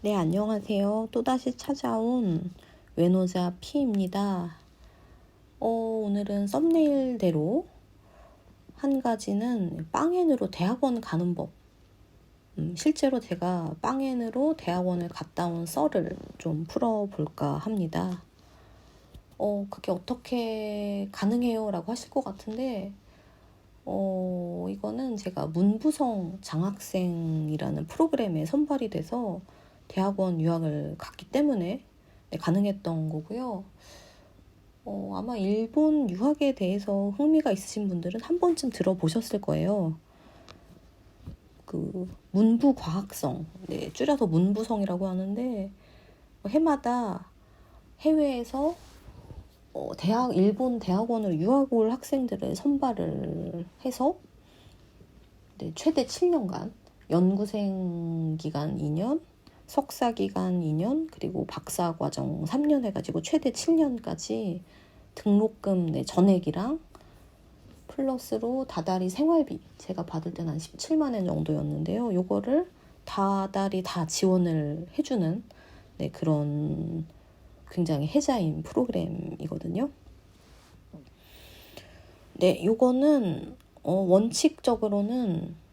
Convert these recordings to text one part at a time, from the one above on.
네, 안녕하세요. 또다시 찾아온 외노자 P입니다. 오늘은 썸네일대로 한 가지는 빵앤으로 대학원 가는 법. 실제로 제가 빵앤으로 대학원을 갔다 온 썰을 좀 풀어볼까 합니다. 그게 어떻게 가능해요? 라고 하실 것 같은데, 이거는 제가 문부성 장학생이라는 프로그램에 선발이 돼서 대학원 유학을 갔기 때문에 가능했던 거고요. 아마 일본 유학에 대해서 흥미가 있으신 분들은 한 번쯤 들어보셨을 거예요. 그 문부과학성, 줄여서 문부성이라고 하는데 해마다 해외에서 일본 대학원으로 유학 올 학생들을 선발을 해서 최대 7년간 연구생 기간 2년, 석사 기간 2년, 그리고 박사 과정 3년 해가지고 최대 7년까지 등록금 전액이랑 플러스로 다달이 생활비, 제가 받을 때는 한 17만 원 정도였는데요. 요거를 다달이 다 지원을 해주는 그런 굉장히 혜자인 프로그램이거든요. 요거는 원칙적으로는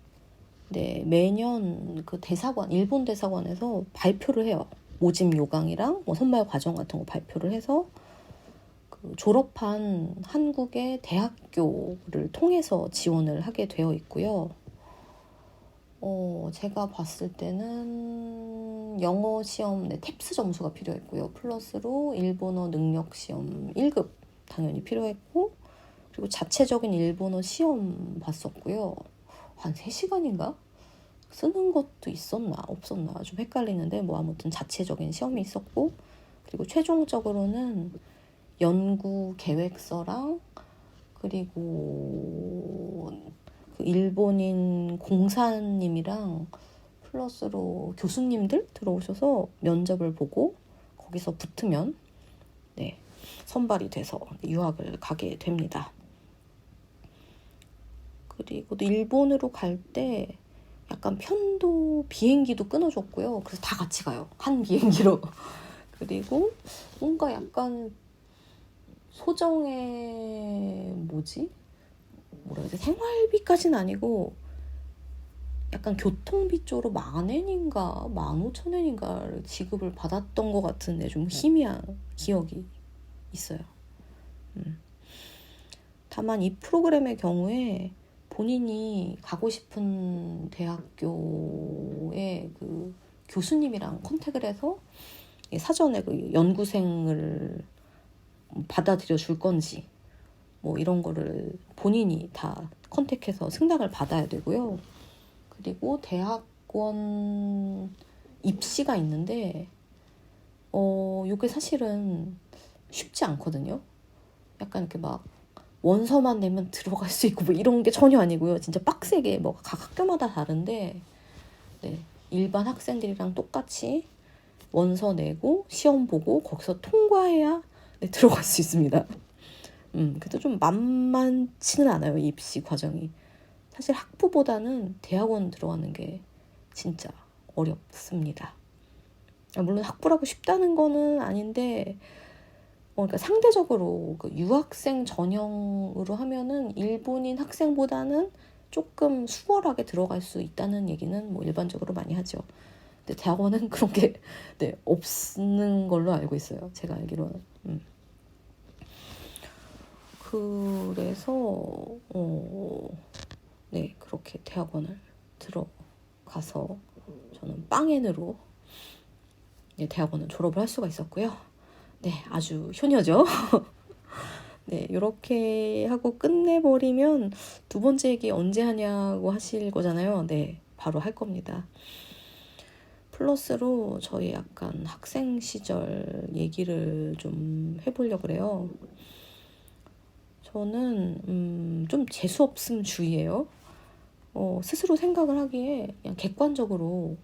매년 그 대사관, 일본 대사관에서 발표를 해요. 모집 요강이랑 선발 과정 같은 거 발표를 해서 그 졸업한 한국의 대학교를 통해서 지원을 하게 되어 있고요. 제가 봤을 때는 영어 시험 탭스 점수가 필요했고요. 플러스로 일본어 능력 시험 1급 당연히 필요했고, 그리고 자체적인 일본어 시험 봤었고요. 한 3시간인가? 쓰는 것도 있었나 없었나 좀 헷갈리는데 아무튼 자체적인 시험이 있었고, 그리고 최종적으로는 연구 계획서랑 그리고 그 일본인 공사님이랑 플러스로 교수님들 들어오셔서 면접을 보고 거기서 붙으면 선발이 돼서 유학을 가게 됩니다. 그리고 일본으로 갈 때 약간 편도 비행기도 끊어줬고요. 그래서 다 같이 가요. 한 비행기로. 그리고 뭔가 약간 소정의 뭐라 해야 돼? 생활비까지는 아니고 약간 교통비 쪽으로 10,000엔인가 15,000엔인가를 지급을 받았던 것 같은데 좀 희미한 기억이 있어요. 다만 이 프로그램의 경우에 본인이 가고 싶은 대학교의 그 교수님이랑 컨택을 해서 사전에 그 연구생을 받아들여 줄 건지 이런 거를 본인이 다 컨택해서 승낙을 받아야 되고요. 그리고 대학원 입시가 있는데 이게 사실은 쉽지 않거든요. 약간 이렇게 막 원서만 내면 들어갈 수 있고 이런 게 전혀 아니고요. 진짜 빡세게 각 학교마다 다른데 일반 학생들이랑 똑같이 원서 내고 시험 보고 거기서 통과해야 들어갈 수 있습니다. 그래도 좀 만만치는 않아요, 이 입시 과정이. 사실 학부보다는 대학원 들어가는 게 진짜 어렵습니다. 물론 학부라고 쉽다는 거는 아닌데 그러니까 상대적으로 그 유학생 전형으로 하면은 일본인 학생보다는 조금 수월하게 들어갈 수 있다는 얘기는 일반적으로 많이 하죠. 근데 대학원은 그런 게 없는 걸로 알고 있어요. 제가 알기로는. 그래서 그렇게 대학원을 들어가서 저는 빵앤으로 대학원을 졸업을 할 수가 있었고요. 아주 효녀죠. 이렇게 하고 끝내버리면 두 번째 얘기 언제 하냐고 하실 거잖아요. 바로 할 겁니다. 플러스로 저희 약간 학생 시절 얘기를 좀 해보려고 그래요. 저는 좀 재수없음 주의예요. 스스로 생각을 하기에 그냥 객관적으로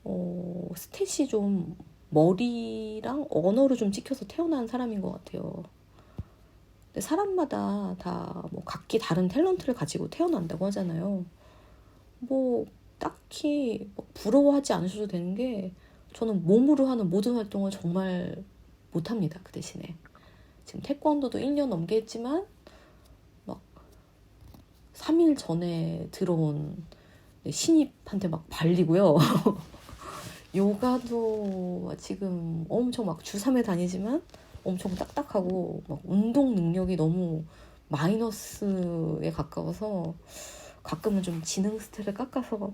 스탯이 좀 머리랑 언어로 좀 찍혀서 태어난 사람인 것 같아요. 근데 사람마다 다 각기 다른 탤런트를 가지고 태어난다고 하잖아요. 딱히 부러워하지 않으셔도 되는 게 저는 몸으로 하는 모든 활동을 정말 못합니다. 그 대신에 지금 태권도도 1년 넘게 했지만 막 3일 전에 들어온 신입한테 막 발리고요. 요가도 지금 엄청 막 주 3회 다니지만 엄청 딱딱하고 막 운동 능력이 너무 마이너스에 가까워서 가끔은 좀 지능 스텝을 깎아서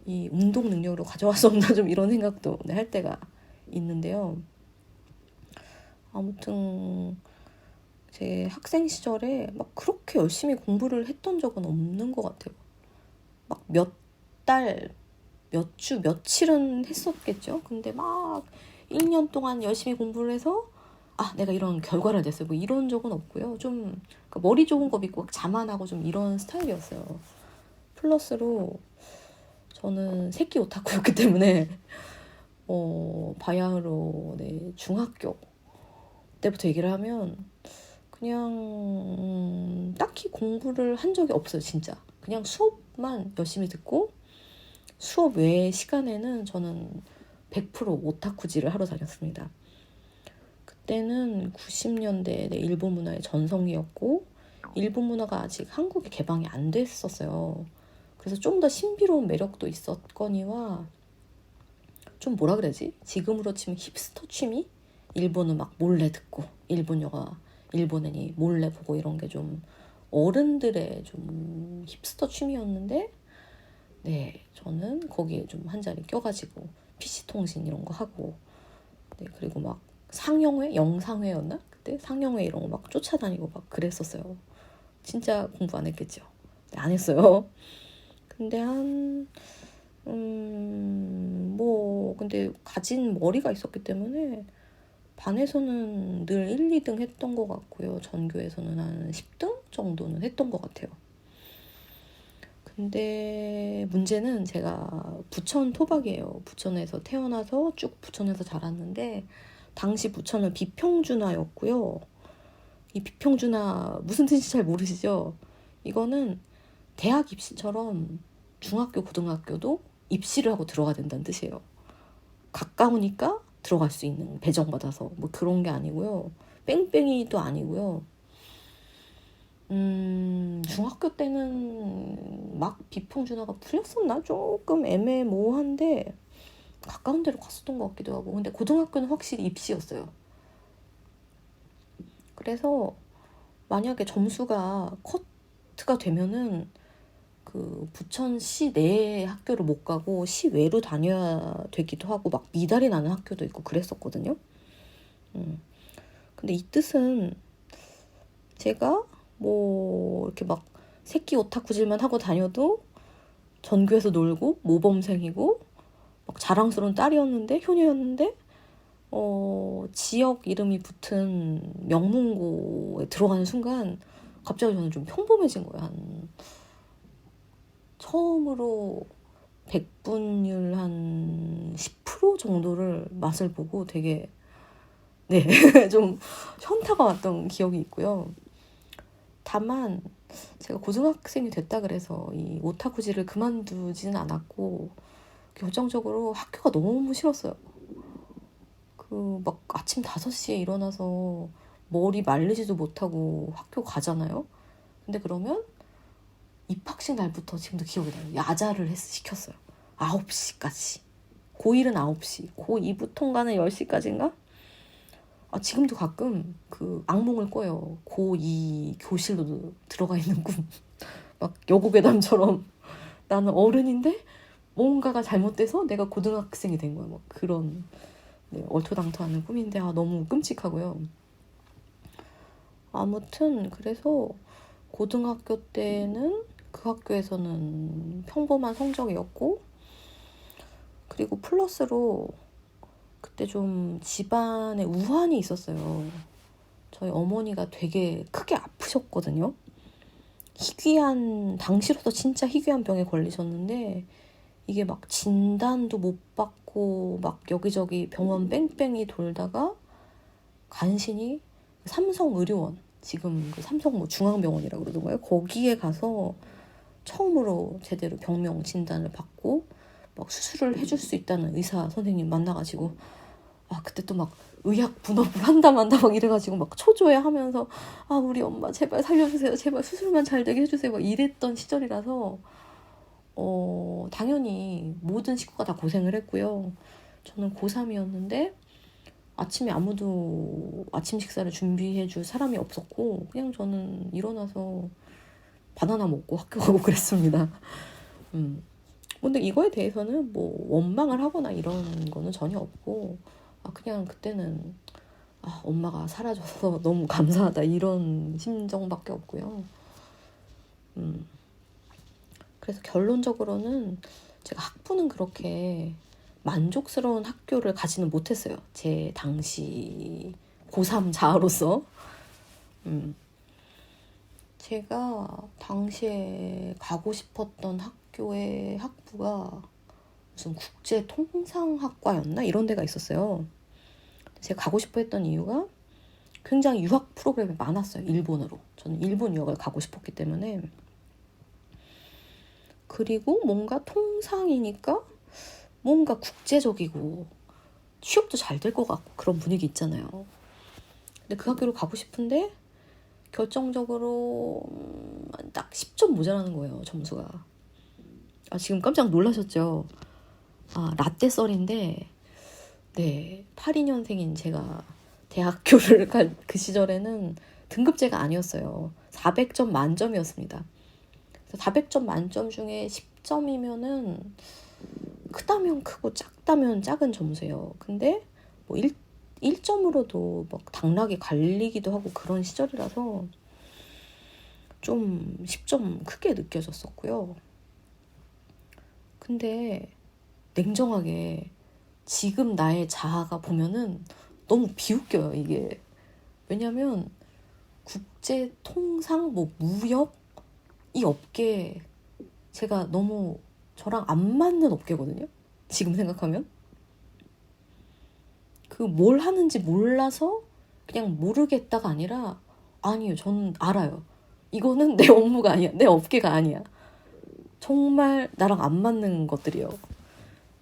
이 운동 능력으로 가져왔었나 좀 이런 생각도 할 때가 있는데요. 아무튼 제 학생 시절에 막 그렇게 열심히 공부를 했던 적은 없는 것 같아요. 막 몇 달, 몇 주, 며칠은 했었겠죠. 근데 막 1년 동안 열심히 공부를 해서 내가 이런 결과를 냈어요. 뭐 이런 적은 없고요. 좀 머리 좋은 거 믿고 자만하고 좀 이런 스타일이었어요. 플러스로 저는 새끼 오타쿠였기 때문에 바야흐로 중학교 때부터 얘기를 하면 그냥 딱히 공부를 한 적이 없어요. 진짜 그냥 수업만 열심히 듣고 수업 외의 시간에는 저는 100% 오타쿠질을 하러 다녔습니다. 그때는 90년대 일본 문화의 전성기였고 일본 문화가 아직 한국에 개방이 안 됐었어요. 그래서 좀 더 신비로운 매력도 있었거니와 좀 뭐라 그러지? 지금으로 치면 힙스터 취미? 일본은 막 몰래 듣고 일본 영화, 일본 애니 몰래 보고 이런 게 좀 어른들의 좀 힙스터 취미였는데 저는 거기에 좀 한 자리 껴가지고 PC통신 이런 거 하고 그리고 막 상영회? 영상회였나? 그때 상영회 이런 거 막 쫓아다니고 막 그랬었어요. 진짜 공부 안 했겠죠? 안 했어요. 근데 근데 가진 머리가 있었기 때문에 반에서는 늘 1, 2등 했던 것 같고요. 전교에서는 한 10등 정도는 했던 것 같아요. 근데 문제는 제가 부천 토박이에요. 부천에서 태어나서 쭉 부천에서 자랐는데 당시 부천은 비평준화였고요. 이 비평준화 무슨 뜻인지 잘 모르시죠? 이거는 대학 입시처럼 중학교, 고등학교도 입시를 하고 들어가야 된다는 뜻이에요. 가까우니까 들어갈 수 있는, 배정받아서 뭐 그런 게 아니고요. 뺑뺑이도 아니고요. 중학교 때는 막 비평준화가 풀렸었나? 조금 애매모호한데 가까운 데로 갔었던 것 같기도 하고. 근데 고등학교는 확실히 입시였어요. 그래서 만약에 점수가 커트가 되면은 그 부천시 내 학교를 못 가고 시 외로 다녀야 되기도 하고 막 미달이 나는 학교도 있고 그랬었거든요. 근데 이 뜻은 제가 뭐 이렇게 막 새끼 오타쿠질만 하고 다녀도 전교에서 놀고 모범생이고 막 자랑스러운 딸이었는데 효녀였는데 지역 이름이 붙은 명문고에 들어가는 순간 갑자기 저는 좀 평범해진 거예요. 한 처음으로 100분율 한 10% 정도를 맛을 보고 되게 좀 현타가 왔던 기억이 있고요. 다만 제가 고등학생이 됐다 그래서 이 오타쿠질을 그만두지는 않았고 결정적으로 학교가 너무 싫었어요. 그 막 아침 5시에 일어나서 머리 말리지도 못하고 학교 가잖아요. 근데 그러면 입학식 날부터 지금도 기억이 나요. 야자를 시켰어요. 9시까지. 고1은 9시. 고2 통과는 10시까지인가? 지금도 가끔 그 악몽을 꿔요. 고2 교실로 들어가 있는 꿈. 막 여고괴담처럼 나는 어른인데 뭔가가 잘못돼서 내가 고등학생이 된 거야. 막 그런 얼토당토하는 꿈인데 너무 끔찍하고요. 아무튼 그래서 고등학교 때는 그 학교에서는 평범한 성적이었고 그리고 플러스로 그때 좀 집안에 우환이 있었어요. 저희 어머니가 되게 크게 아프셨거든요. 당시로서 진짜 희귀한 병에 걸리셨는데 이게 막 진단도 못 받고 막 여기저기 병원 뺑뺑이 돌다가 간신히 삼성의료원, 지금 그 삼성 뭐 중앙병원이라고 그러던가요? 거기에 가서 처음으로 제대로 병명 진단을 받고 막 수술을 해줄 수 있다는 의사 선생님 만나가지고 그때 또 막 의학 분업을 한다 만다 막 이래가지고 막 초조해하면서 우리 엄마 제발 살려주세요, 제발 수술만 잘 되게 해주세요 막 이랬던 시절이라서 당연히 모든 식구가 다 고생을 했고요. 저는 고3이었는데 아침에 아무도 아침 식사를 준비해줄 사람이 없었고 그냥 저는 일어나서 바나나 먹고 학교 가고 그랬습니다. 근데 이거에 대해서는 뭐 원망을 하거나 이런 거는 전혀 없고 그냥 그때는 엄마가 사라져서 너무 감사하다 이런 심정밖에 없고요. 그래서 결론적으로는 제가 학부는 그렇게 만족스러운 학교를 가지는 못했어요. 제 당시 고3 자아로서. 제가 당시에 가고 싶었던 학교의 학부가 무슨 국제통상학과였나? 이런 데가 있었어요. 제가 가고 싶어 했던 이유가 굉장히 유학 프로그램이 많았어요. 일본으로. 저는 일본 유학을 가고 싶었기 때문에. 그리고 뭔가 통상이니까 뭔가 국제적이고 취업도 잘 될 것 같고 그런 분위기 있잖아요. 근데 그 학교를 가고 싶은데 결정적으로 딱 10점 모자라는 거예요. 점수가. 지금 깜짝 놀라셨죠? 라떼 썰인데 네, 82년생인 제가 대학교를 갈 그 시절에는 등급제가 아니었어요. 400점 만점이었습니다. 400점 만점 중에 10점이면은 크다면 크고 작다면 작은 점수예요. 근데 뭐 1점으로도 막 당락이 갈리기도 하고 그런 시절이라서 좀 10점 크게 느껴졌었고요. 근데 냉정하게 지금 나의 자아가 보면은 너무 비웃겨요, 이게. 왜냐면 국제통상, 무역 이 업계 제가 너무 저랑 안 맞는 업계거든요. 지금 생각하면. 뭘 하는지 몰라서 그냥 모르겠다가 아니라 아니요, 저는 알아요. 이거는 내 업무가 아니야. 내 업계가 아니야. 정말 나랑 안 맞는 것들이요.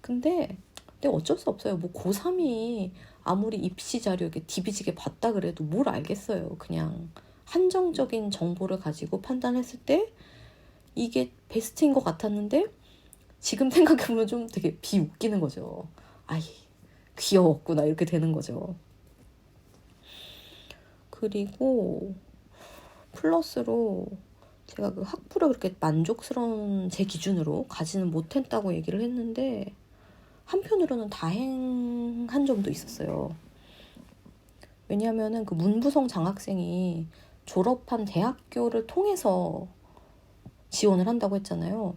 근데 어쩔 수 없어요. 고3이 아무리 입시 자료 이렇게 디비지게 봤다 그래도 뭘 알겠어요. 그냥 한정적인 정보를 가지고 판단했을 때 이게 베스트인 것 같았는데 지금 생각해보면 좀 되게 비웃기는 거죠. 귀여웠구나 이렇게 되는 거죠. 그리고 플러스로 제가 그 학부를 그렇게 만족스러운 제 기준으로 가지는 못했다고 얘기를 했는데 한편으로는 다행한 점도 있었어요. 왜냐하면은 그 문부성 장학생이 졸업한 대학교를 통해서 지원을 한다고 했잖아요.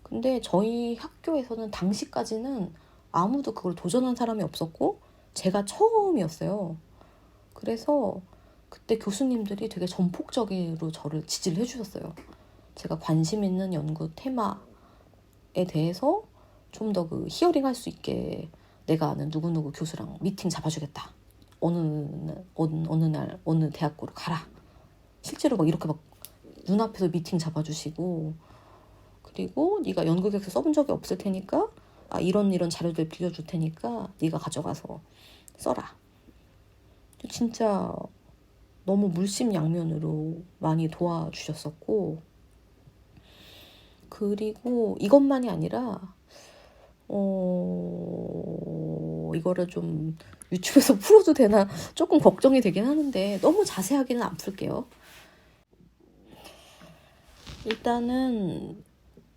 근데 저희 학교에서는 당시까지는 아무도 그걸 도전한 사람이 없었고 제가 처음이었어요. 그래서 그때 교수님들이 되게 전폭적으로 저를 지지를 해주셨어요. 제가 관심 있는 연구 테마에 대해서 좀 더 그 히어링 할 수 있게 내가 아는 누구누구 교수랑 미팅 잡아주겠다. 어느 날 어느 대학교로 가라. 실제로 막 이렇게 막 눈앞에서 미팅 잡아주시고 그리고 네가 연구계획서 써본 적이 없을 테니까 이런 자료들 빌려줄 테니까 네가 가져가서 써라. 진짜 너무 물심양면으로 많이 도와주셨었고 그리고 이것만이 아니라 이거를 좀 유튜브에서 풀어도 되나 조금 걱정이 되긴 하는데 너무 자세하게는 안 풀게요. 일단은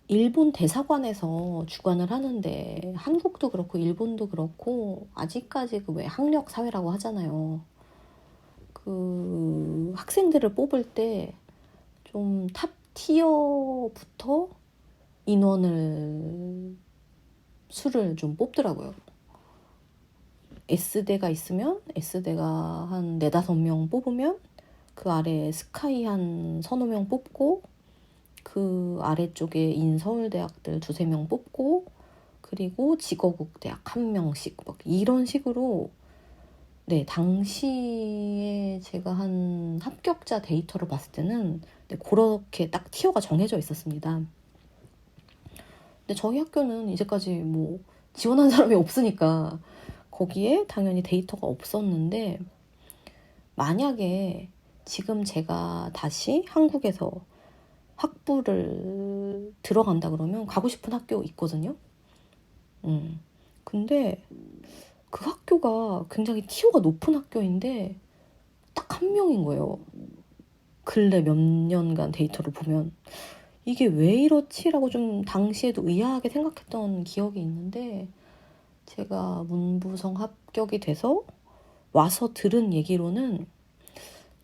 일본 대사관에서 주관을 하는데 한국도 그렇고 일본도 그렇고 아직까지 왜 학력 사회라고 하잖아요. 그 학생들을 뽑을 때 좀 탑 티어부터 수를 좀 뽑더라고요. S대가 있으면 S대가 한 4-5명 뽑으면 그 아래 스카이 한 3-4명 뽑고 그 아래쪽에 인서울대학들 2-3명 뽑고 그리고 직어국대학 1명씩 막 이런 식으로 당시에 제가 한 합격자 데이터를 봤을 때는 그렇게 딱 티어가 정해져 있었습니다. 근데 저희 학교는 이제까지 뭐 지원한 사람이 없으니까 거기에 당연히 데이터가 없었는데, 만약에 지금 제가 다시 한국에서 학부를 들어간다 그러면 가고 싶은 학교 있거든요. 근데 그 학교가 굉장히 티오가 높은 학교인데 딱 한 명인 거예요. 근래 몇 년간 데이터를 보면. 이게 왜 이렇지라고 좀 당시에도 의아하게 생각했던 기억이 있는데, 제가 문부성 합격이 돼서 와서 들은 얘기로는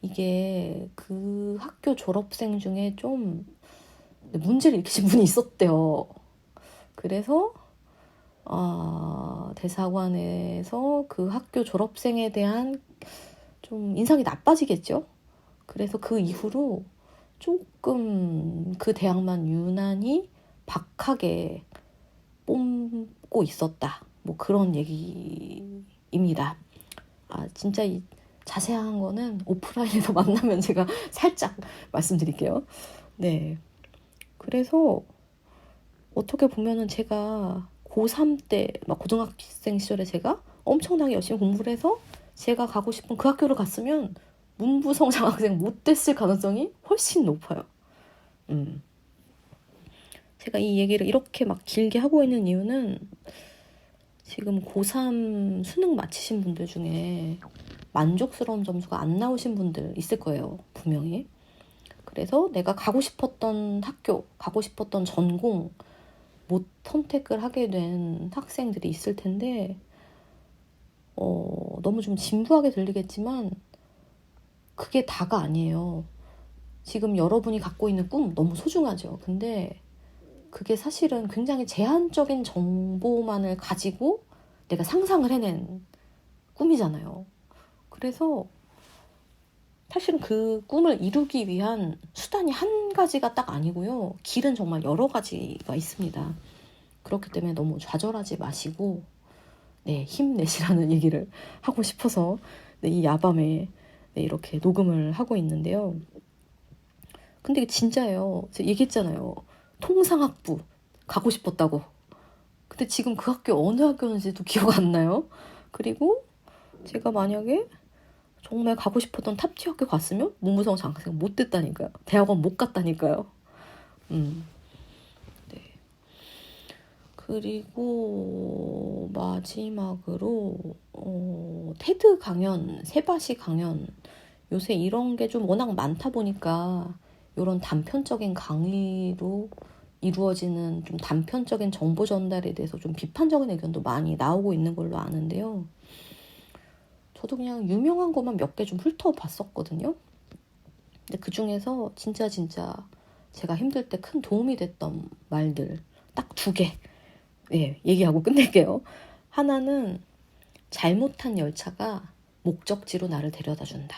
이게 그 학교 졸업생 중에 좀 문제를 일으키신 분이 있었대요. 그래서 대사관에서 그 학교 졸업생에 대한 좀 인상이 나빠지겠죠. 그래서 그 이후로 조금 그 대학만 유난히 박하게 뽑고 있었다. 뭐 그런 얘기입니다. 진짜 이 자세한 거는 오프라인에서 만나면 제가 살짝 말씀드릴게요. 네. 그래서 어떻게 보면은 제가 고3 때, 막 고등학생 시절에 제가 엄청나게 열심히 공부를 해서 제가 가고 싶은 그 학교를 갔으면 문부성 장학생 못 됐을 가능성이 훨씬 높아요. 제가 이 얘기를 이렇게 막 길게 하고 있는 이유는 지금 고3 수능 마치신 분들 중에 만족스러운 점수가 안 나오신 분들 있을 거예요, 분명히. 그래서 내가 가고 싶었던 학교, 가고 싶었던 전공 못 선택을 하게 된 학생들이 있을 텐데, 너무 좀 진부하게 들리겠지만 그게 다가 아니에요. 지금 여러분이 갖고 있는 꿈 너무 소중하죠. 근데 그게 사실은 굉장히 제한적인 정보만을 가지고 내가 상상을 해낸 꿈이잖아요. 그래서 사실은 그 꿈을 이루기 위한 수단이 한 가지가 딱 아니고요. 길은 정말 여러 가지가 있습니다. 그렇기 때문에 너무 좌절하지 마시고, 네, 힘내시라는 얘기를 하고 싶어서 이 야밤에 이렇게 녹음을 하고 있는데요. 근데 이게 진짜예요. 제가 얘기했잖아요. 통상학부 가고 싶었다고. 근데 지금 그 학교 어느 학교인지도 기억 안 나요. 그리고 제가 만약에 정말 가고 싶었던 탑티어 학교 갔으면 문부성 장학생 못 됐다니까요. 대학원 못 갔다니까요. 네. 그리고 마지막으로 테드 강연, 세바시 강연, 요새 이런 게 좀 워낙 많다 보니까 이런 단편적인 강의로 이루어지는 좀 단편적인 정보 전달에 대해서 좀 비판적인 의견도 많이 나오고 있는 걸로 아는데요. 저도 그냥 유명한 것만 몇 개 좀 훑어봤었거든요. 근데 그 중에서 진짜 제가 힘들 때 큰 도움이 됐던 말들 딱 2개 얘기하고 끝낼게요. 하나는 잘못한 열차가 목적지로 나를 데려다 준다.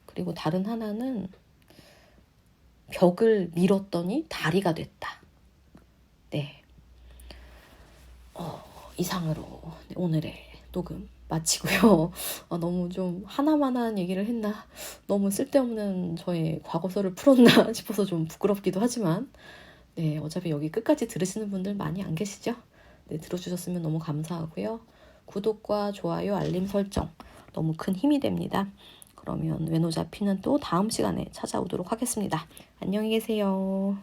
그리고 다른 하나는 벽을 밀었더니 다리가 됐다. 네. 이상으로 오늘의 녹음 마치고요. 너무 좀 하나만한 얘기를 했나? 너무 쓸데없는 저의 과거서를 풀었나 싶어서 좀 부끄럽기도 하지만, 네, 어차피 여기 끝까지 들으시는 분들 많이 안 계시죠? 네, 들어주셨으면 너무 감사하고요. 구독과 좋아요, 알림 설정 너무 큰 힘이 됩니다. 그러면 외노자피는 또 다음 시간에 찾아오도록 하겠습니다. 안녕히 계세요.